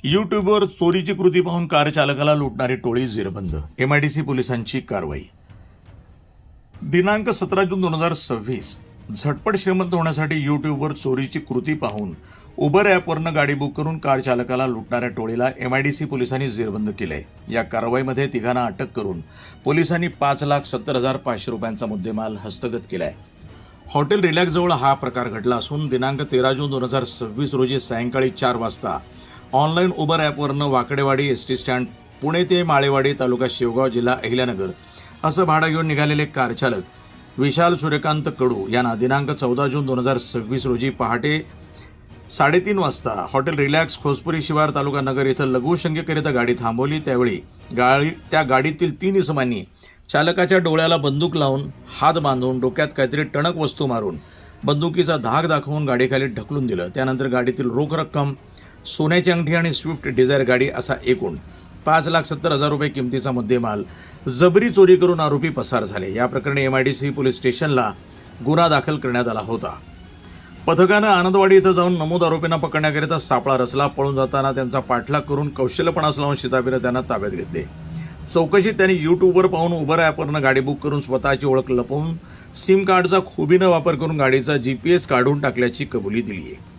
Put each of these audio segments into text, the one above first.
यूट्यूबवर चोरीची कृती पाहून कार चालकाला लुटणारी टोळी जेरबंद. MIDC पोलिसांची कारवाई. दिनांक 17 जून 2026 झटपट श्रीमंत होण्यासाठी यूट्यूबवर चोरीची कृती पाहून उबर ॲपवरनं गाडी बुक करून कार चालकाला लुटणाऱ्या टोळीला MIDC पोलिसांनी जेरबंद केलंय. या कारवाईमध्ये तिघांना अटक करून पोलिसांनी 5,70,500 रुपयांचा मुद्देमाल हस्तगत केलाय. हॉटेल रिलॅक्स जवळ हा प्रकार घडला असून दिनांक 13 जून 2026 रोजी सायंकाळी 4 वाजता ऑनलाईन उबर ॲपवरनं वाकडेवाडी ST स्टँड पुणे ते माळेवाडी तालुका शेवगाव जिल्हा अहिल्यानगर असं भाडं घेऊन निघालेले कार चालक विशाल सूर्यकांत कडू यांना दिनांक 14 जून 2026 रोजी पहाटे 3:30 वाजता हॉटेल रिलॅक्स खोसपुरी शिवार तालुका नगर इथं लघुशंकेकरिता गाडी थांबवली. त्यावेळी त्या गाडीतील 3 इसमांनी चालकाच्या डोळ्याला बंदूक लावून हात बांधून डोक्यात काहीतरी टणक वस्तू मारून बंदुकीचा धाक दाखवून गाडीखाली ढकलून दिलं. त्यानंतर गाडीतील रोख रक्कम, सोन्याची अंगठी आणि स्विफ्ट डिझायर गाडी असा एकूण 5,70,000 रुपये किमतीचा मुद्देमाल जबरी चोरी करून आरोपी पसार झाले. या प्रकरणी MIDC पोलीस स्टेशनला गुन्हा दाखल करण्यात आला होता. पथकानं आनंदवाडी इथं जाऊन नमूद आरोपींना पकडण्याकरिता सापळा रचला. पळून जाताना त्यांचा पाठलाग करून कौशल्यपणास लावून शिताफीनं त्यांना ताब्यात घेतले. चौकशीत त्यांनी यूट्यूबवर पाहून उबर ॲपवरनं गाडी बुक करून स्वतःची ओळख लपवून सिम कार्डचा खुबीनं वापर करून गाडीचा GPS काढून टाकल्याची कबुली दिली आहे.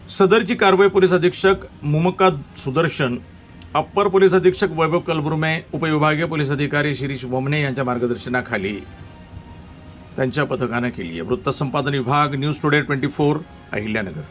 सदरची कारवाई पोलीस अधीक्षक मुमक्काद सुदर्शन, अप्पर पोलीस अधीक्षक वैभव कलबुर्मे, उपविभागीय पोलीस अधिकारी शिरीष बोमणे यांच्या मार्गदर्शनाखाली त्यांच्या पथकानं केली आहे. वृत्त संपादन विभाग, न्यूज टुडे 24, अहिल्यानगर.